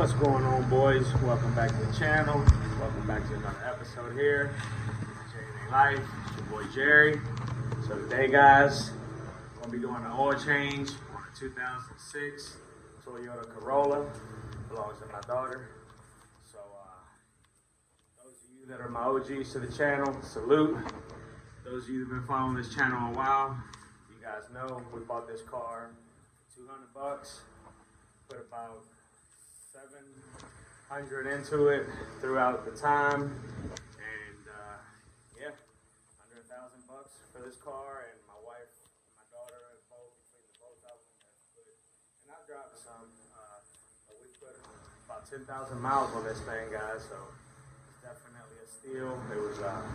What's going on, boys? Welcome back to the channel. Welcome back to another episode here. J&A Life. It's your boy Jerry. So today, guys, we're gonna be doing an oil change on a 2006 Toyota Corolla. Belongs to my daughter. So those of you that are my OGs to the channel, salute. Those of you who've been following this channel a while, you guys know we bought this car for $200. Put about 700 into it throughout the time, and yeah, $100,000 for this car. And my wife and my daughter, both between the both of them, have put, and I dropped some, but we put about 10,000 miles on this thing, guys. So it's definitely a steal. It was a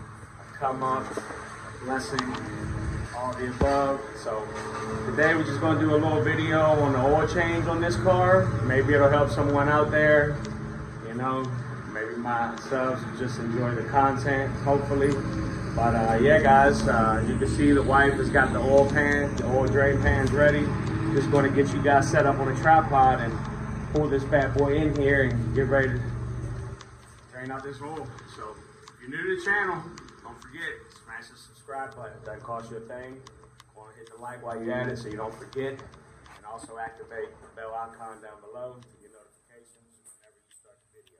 come up, a blessing, all the above. So today we're just gonna do a little video on the oil change on this car. Maybe it'll help someone out there, you know, maybe my subs just enjoy the content, hopefully. But yeah, guys, you can see the wife has got the oil pan, the oil drain pans ready. Just gonna get you guys set up on a tripod and pull this bad boy in here and get ready to drain out this oil. So if you're new to the channel, don't forget, smash the subscribe button. It doesn't cost you a thing. Want to hit the like while you're at it so you don't forget. And also activate the bell icon down below to get notifications whenever you start the video.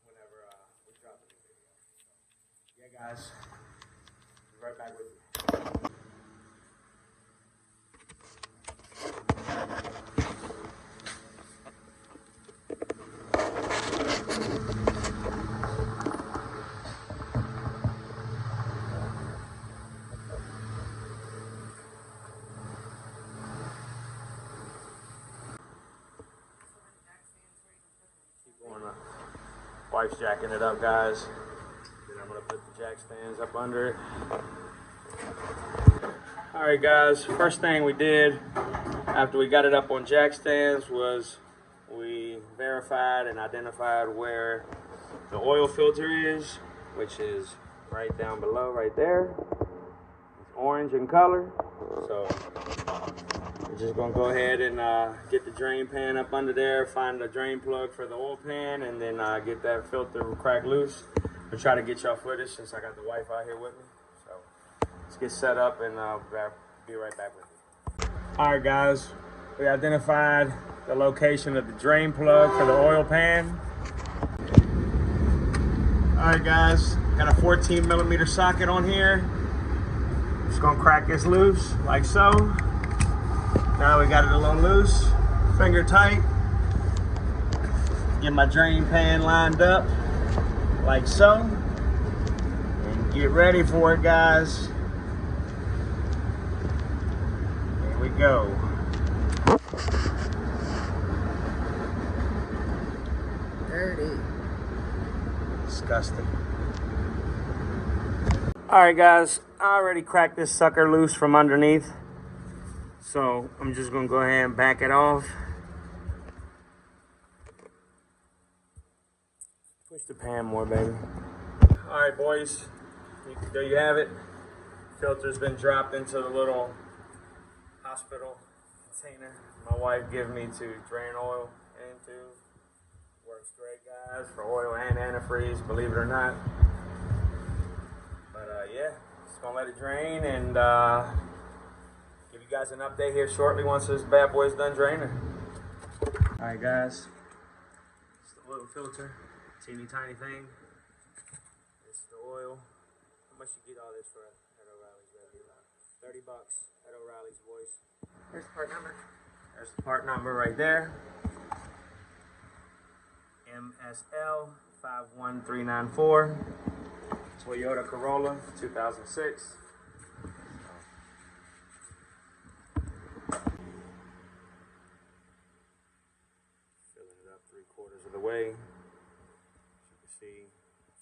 Whenever we drop a new video. So, yeah, guys. Be right back with you. Wife's jacking it up, guys. Then I'm gonna put the jack stands up under it. All right, guys, first thing we did after we got it up on jack stands was we verified and identified where the oil filter is, which is right down below, right there. It's orange in color. So we're just gonna go ahead and get the drain pan up under there, find the drain plug for the oil pan, and then get that filter cracked loose. I'll try to get y'all footage since I got the wife out here with me. So let's get set up and be right back with you. All right, guys, we identified the location of the drain plug for the oil pan. All right, guys, got a 14mm socket on here. Just gonna crack this loose like so. Now we got it a little loose, finger tight. Get my drain pan lined up like so. And get ready for it, guys. Here we go. Dirty. Disgusting. All right, guys, I already cracked this sucker loose from underneath. So I'm just gonna go ahead and back it off. Push the pan more, baby. All right, boys, there you have it. Filter's been dropped into the little hospital container my wife gave me to drain oil into. Works great, guys, for oil and antifreeze, believe it or not. But yeah, just gonna let it drain and give you guys an update here shortly once this bad boy's done draining. All right, guys, it's the oil filter, teeny tiny thing. This is the oil. How much you get all this for at O'Reilly's, baby? $30 at O'Reilly's, boys. There's the part number. There's the part number right there. MSL 51394. Toyota Corolla 2006. Filling it up 3/4 of the way. As you can see,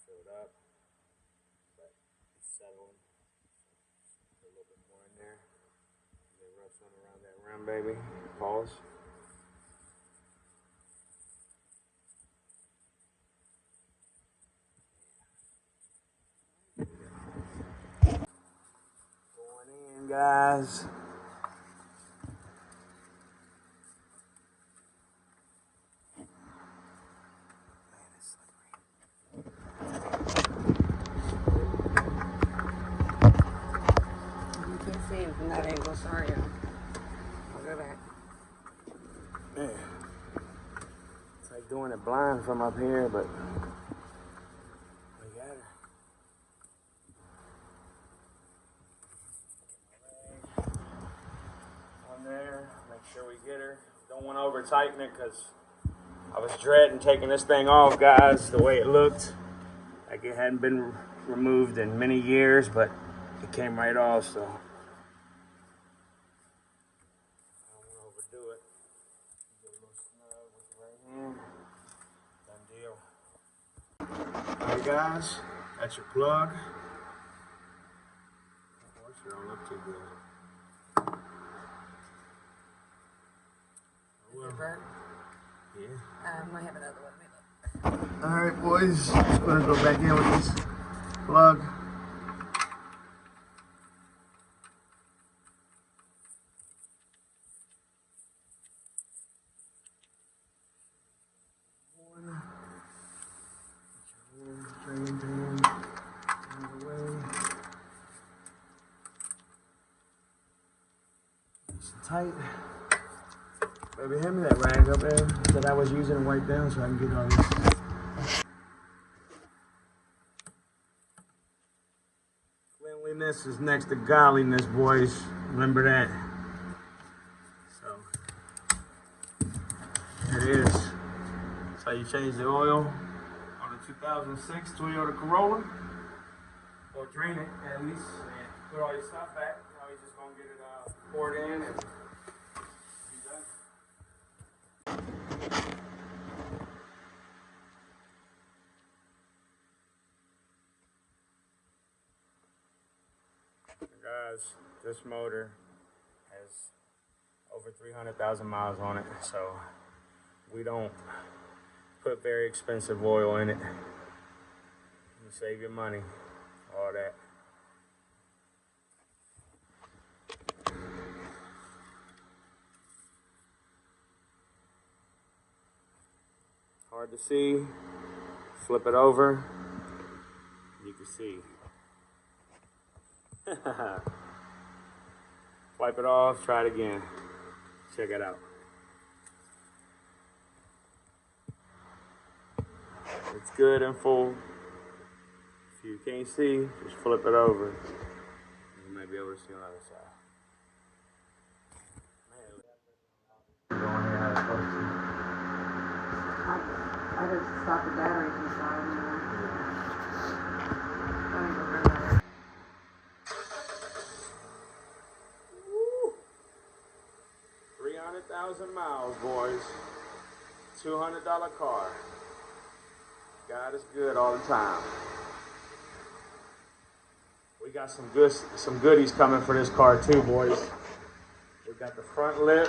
filled up, but it's settling. Put a little bit more in there. And then rub some around that rim, baby. Pause. Going in, guys. that angle. Sorry, y'all. I'll go back. Man, it's like doing it blind from up here, but we got her. On there, make sure we get her. Don't want to over tighten it because I was dreading taking this thing off, guys, the way it looked. Like it hadn't been removed in many years, but it came right off, so I don't want to overdo it. Get a little snug with the right hand. Done deal. Alright guys, that's your plug. Of course, it don't look too good. Is it burnt? Yeah. Might have another one. Alright boys, just gonna go back in with this plug. Tight. Baby, hand me that rag up there that I was using to wipe down so I can get all this. Cleanliness is next to godliness, boys. Remember that. So, there it is. That's how you change the oil on a 2006 Toyota Corolla. Or drain it at least and put all your stuff back. Now you're just gonna get it poured in and be done. Guys, this motor has over 300,000 miles on it, so we don't put very expensive oil in it. You save your money, all that. Hard to see. Flip it over. You can see. Wipe it off, try it again. Check it out. It's good and full. If you can't see, just flip it over. You might be able to see on the other side. Going here how it's supposed to. I just stopped the batteries inside. I need to bring that in. 300,000 miles, boys. $200 car. God is good all the time. We got some goodies coming for this car too, boys. We got the front lip.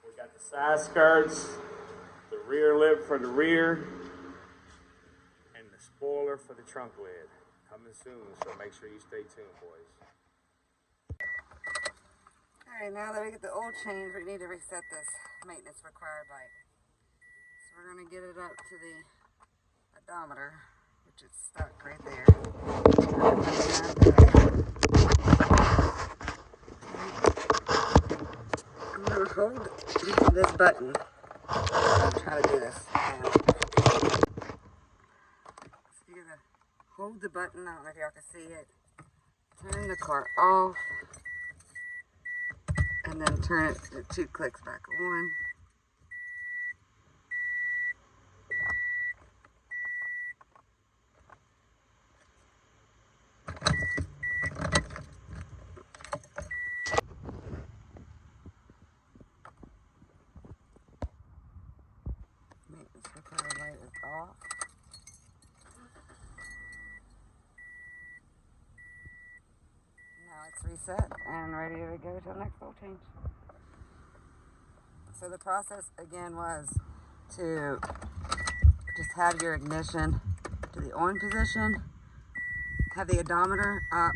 We got the side skirts, the rear lip for the rear, and the spoiler for the trunk lid. Coming soon, so make sure you stay tuned, boys. Alright, now that we get the oil change, we need to reset this maintenance required light. So we're going to get it up to the odometer, which is stuck right there. I'm going to hold this button. I'll try to do this. So you're going to hold the button. I don't know if y'all can see it. Turn the car off. And then turn it 2 clicks back on. Maintenance required light is off. Now it's reset and ready to go to the next oil change. So the process again was to just have your ignition to the on position, have the odometer up,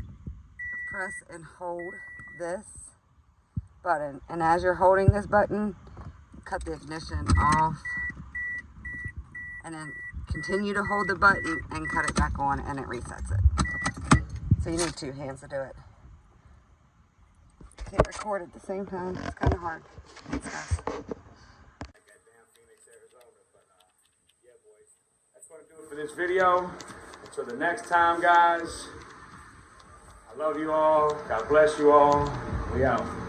press and hold this button, and as you're holding this button, cut the ignition off, and then continue to hold the button and cut it back on, and it resets it. So you need 2 hands to do it. Can't record at the same time. It's kind of hard. Thanks, guys. Goddamn Phoenix, Arizona. But yeah, boys, that's gonna do it for this video. Until the next time, guys. I love you all. God bless you all. We out.